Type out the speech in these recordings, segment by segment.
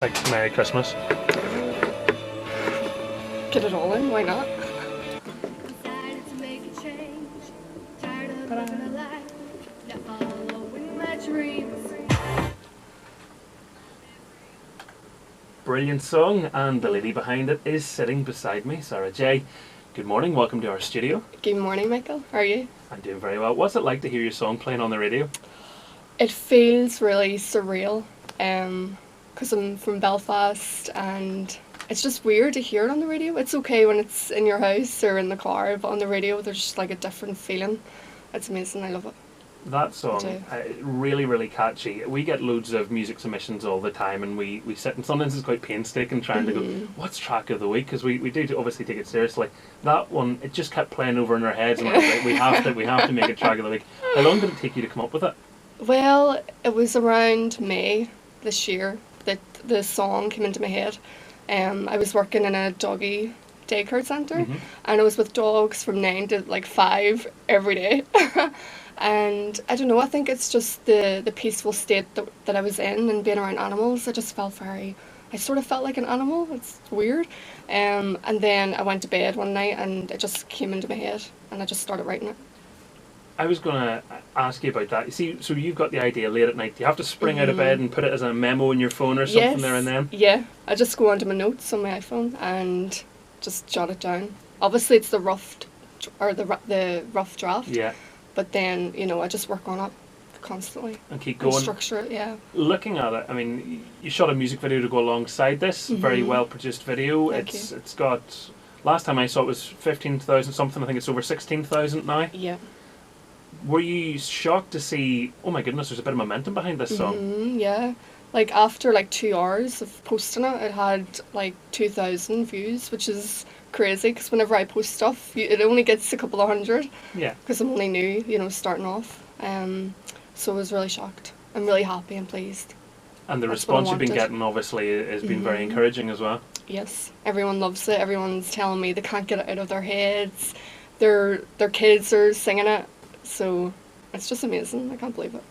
Like Merry Christmas. Get it all in, why not? Decided to make a change. Tired of living a life, not following my dreams. Brilliant song, and the lady behind it is sitting beside me, Sarah J. Good morning, welcome to our studio. Good morning, Michael. How are you? I'm doing very well. What's it like to hear your song playing on the radio? It feels really surreal, because I'm from Belfast, and it's just weird to hear it on the radio. It's okay when it's in your house or in the car, but on the radio there's just like a different feeling. It's amazing, I love it. That song, do. really, really catchy. We get loads of music submissions all the time, and we sit, and sometimes it's quite painstaking trying to go, what's track of the week? Because we do obviously take it seriously. That one, it just kept playing over in our heads, and I was like, we have to make it track of the week. How long did it take you to come up with it? Well, it was around May this year that the song came into my head. I was working in a doggy daycare centre, and I was with dogs from 9 to like 5 every day. And I don't know, I think it's just the peaceful state that I was in and being around animals. I just felt I sort of felt like an animal. It's weird. And then I went to bed one night and it just came into my head and I just started writing it. I was going to ask you about that. You see, so you've got the idea late at night. Do you have to spring out of bed and put it as a memo in your phone or something Yes. there and then? Yeah, I just go onto my notes on my iPhone and just jot it down. Obviously, it's the rough draft. Yeah. But then, I just work on it constantly. And keep And going. structure it, yeah. Looking at it, I mean, you shot a music video to go alongside this. Very well produced video. Thank It's got, last time I saw it was 15,000 something. I think it's over 16,000 now. Yeah. Were you shocked to see, oh my goodness, there's a bit of momentum behind this song? Yeah. Like after 2 hours of posting it, it had 2,000 views, which is crazy because whenever I post stuff, it only gets a couple of hundred. Yeah. Because I'm only new, starting off. So I was really shocked. I'm really happy and pleased. And the That's what I response you've been wanted. getting obviously has been very encouraging as well. Yes, everyone loves it. Everyone's telling me they can't get it out of their heads. Their kids are singing it. So it's just amazing. I can't believe it.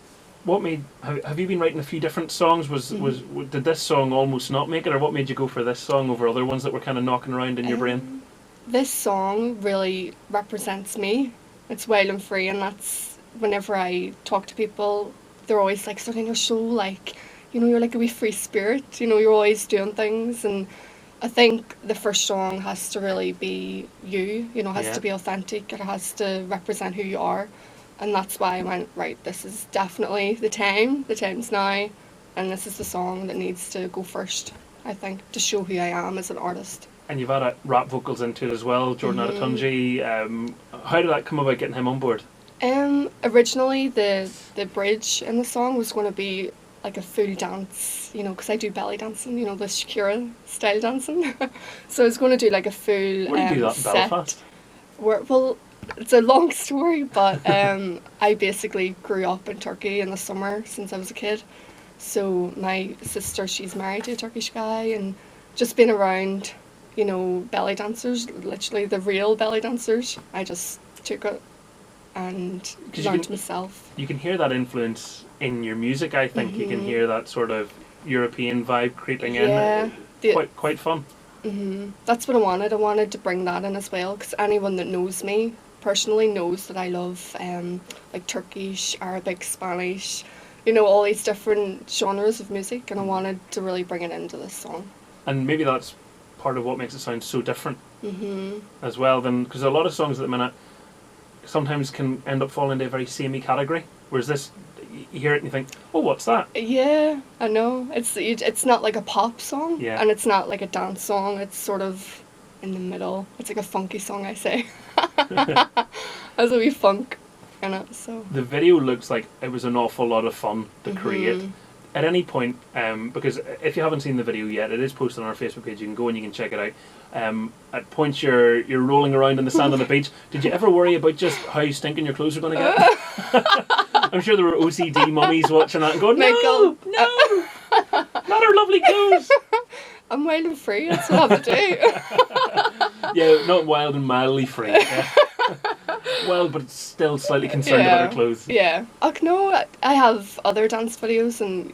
What made, have you been writing a few different songs? Did this song almost not make it, or what made you go for this song over other ones that were kind of knocking around in your brain? This song really represents me. It's wild and free, and that's whenever I talk to people, they're always like, so in your soul, you're like a wee free spirit, you're always doing things. And I think the first song has to really be you, it has to be authentic, it has to represent who you are. And that's why I went, right, this is definitely the time's now, and this is the song that needs to go first, I think, to show who I am as an artist. And you've had rap vocals into it as well, Jordan Adetunji. How did that come about, getting him on board? Originally, the bridge in the song was going to be like a full dance, because I do belly dancing, the Shakira style dancing. So I was going to do like a full Where do you do that in set. Belfast? Well, it's a long story, but I basically grew up in Turkey in the summer since I was a kid. So my sister, she's married to a Turkish guy, and just being around, belly dancers, literally the real belly dancers, I just took it and learned myself. You can hear that influence in your music, I think. You can hear that sort of European vibe creeping in. Quite fun. That's what I wanted. I wanted to bring that in as well, because anyone that knows me personally knows that I love Turkish, Arabic, Spanish, all these different genres of music, and I wanted to really bring it into this song. And maybe that's part of what makes it sound so different as well, because a lot of songs at the minute sometimes can end up falling into a very samey category, whereas this, you hear it and you think, oh, what's that? Yeah, I know. It's not like a pop song, and it's not like a dance song. It's sort of in the middle. It's like a funky song, I say. There's a wee funk in it. So the video looks like it was an awful lot of fun to create. At any point, because if you haven't seen the video yet, it is posted on our Facebook page. You can go and you can check it out. At points you're rolling around in the sand on the beach. Did you ever worry about just how stinking your clothes were going to get? I'm sure there were OCD mummies watching that and going, no, not our lovely clothes. I'm wild and free. That's what I have to do. Yeah, not wild and mildly free. Yeah. Well, but still slightly concerned about her clothes. Yeah. No, I have other dance videos, and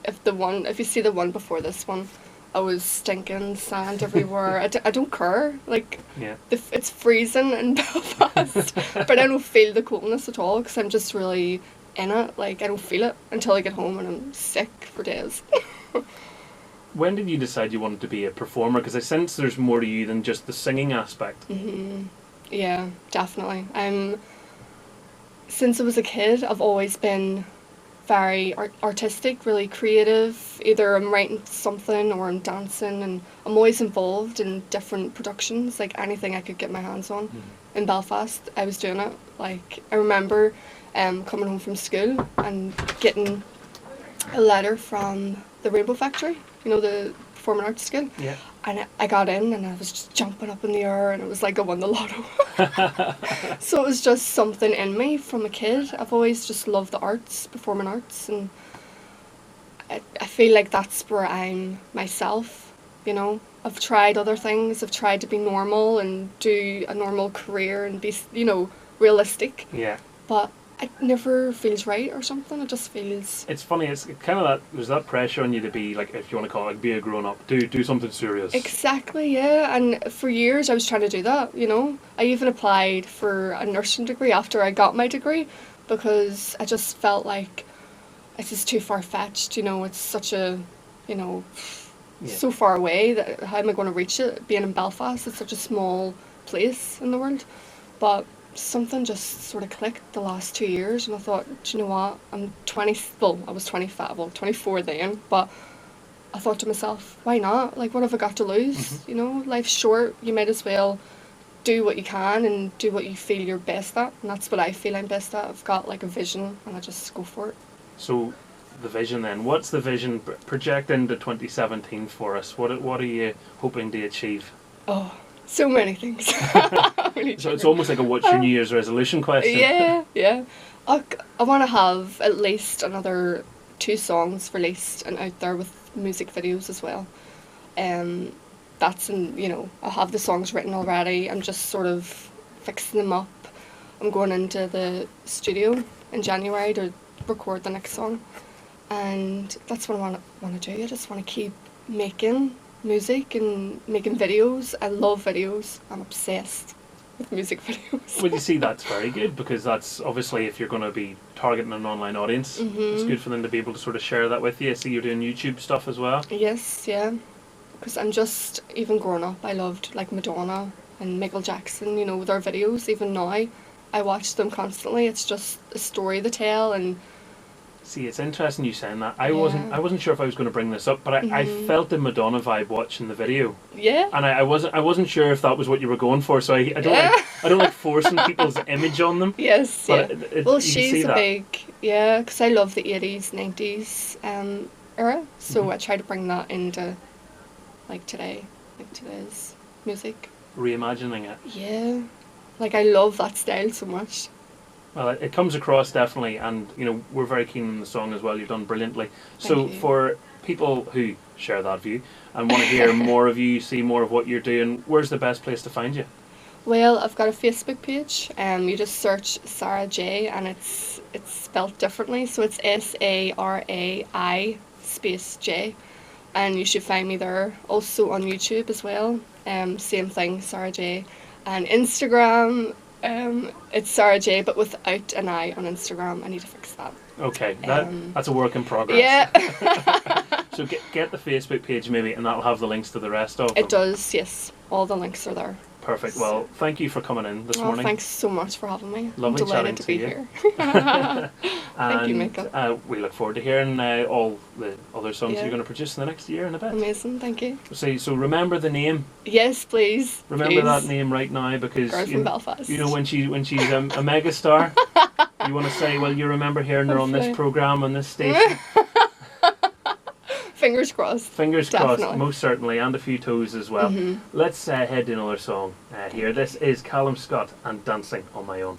if you see the one before this one, I was stinking sand everywhere. I don't care. Like, Yeah. it's freezing in Belfast, but I don't feel the coldness at all because I'm just really in it. Like, I don't feel it until I get home and I'm sick for days. When did you decide you wanted to be a performer? Because I sense there's more to you than just the singing aspect. Yeah, definitely. Since I was a kid, I've always been very artistic, really creative. Either I'm writing something or I'm dancing, and I'm always involved in different productions, like anything I could get my hands on. In Belfast, I was doing it. Like, I remember coming home from school and getting a letter from the Rainbow Factory, you know, the performing arts school. Yeah. And I got in and I was just jumping up in the air and it was like I won the lotto. So it was just something in me from a kid. I've always just loved the arts, performing arts, and I feel like that's where I'm myself, you know. I've tried other things. I've tried to be normal and do a normal career and be, you know, realistic. Yeah. But it never feels right or something. It just feels... It's funny, it's kind of that, there's that pressure on you to be, like, if you want to call it, like, be a grown-up, do something serious. Exactly, yeah. And for years I was trying to do that, you know. I even applied for a nursing degree after I got my degree because I just felt like it's just too far-fetched, you know. It's such a, you know, so far away that how am I going to reach it? Being in Belfast, it's such a small place in the world. But something just sort of clicked the last 2 years and I thought, do you know what, I'm 20, well, I was 25, well, 24 then, but I thought to myself, why not? Like, what have I got to lose? You know, life's short, you might as well do what you can and do what you feel you're best at, and that's what I feel I'm best at. I've got like a vision and I just go for it. So the vision then, what's the vision project into 2017 for us? What are you hoping to achieve? Oh, so many things. So it's almost like a what's your New Year's resolution question. Yeah. I want to have at least another 2 songs released and out there with music videos as well. That's you know, I have the songs written already. I'm just sort of fixing them up. I'm going into the studio in January to record the next song, and that's what I want to do. I just want to keep making music and making videos. I love videos. I'm obsessed with music videos. Well, you see, that's very good because that's obviously, if you're going to be targeting an online audience, it's good for them to be able to sort of share that with you. I see you're doing YouTube stuff as well. Yes, yeah. Because I'm just, even growing up, I loved like Madonna and Michael Jackson, you know, their videos. Even now, I watch them constantly. It's just a story to tell. And see, it's interesting you saying that. I wasn't sure if I was going to bring this up, but I felt the Madonna vibe watching the video. Yeah. And I wasn't sure if that was what you were going for. So I don't like forcing people's image on them. Yes. But yeah. Well, she's a big, yeah, because I love the 80s, 90s era. So I try to bring that into like today's music. Reimagining it. Yeah. Like, I love that style so much. Well, it comes across definitely, and you know, we're very keen on the song as well. You've done brilliantly. Thank you. For people who share that view and want to hear more of you, see more of what you're doing, where's the best place to find you? Well, I've got a Facebook page. You just search Sarai J, and it's spelled differently, so it's SARAI space J, and you should find me there. Also on YouTube as well. Same thing, Sarai J, and Instagram. It's Sarai J, but without an I on Instagram. I need to fix that. Okay, that's a work in progress. Yeah. So get the Facebook page maybe, and that'll have the links to the rest of them. It does, yes. All the links are there. Perfect. Well, thank you for coming in this morning. Thanks so much for having me. Lovely I'm delighted to be you. here. Thank you, Michael. We look forward to hearing all the other songs you're going to produce in the next year and a bit. Amazing, thank you. So remember the name. Yes, please. Remember that name right now, because Girl from Belfast. You know, when she's a mega star, you want to say, well, you remember hearing her on this programme on this station. Fingers crossed. Fingers Definitely. crossed, most certainly, and a few toes as well. Let's head to another song here. This is Callum Scott and Dancing on My Own.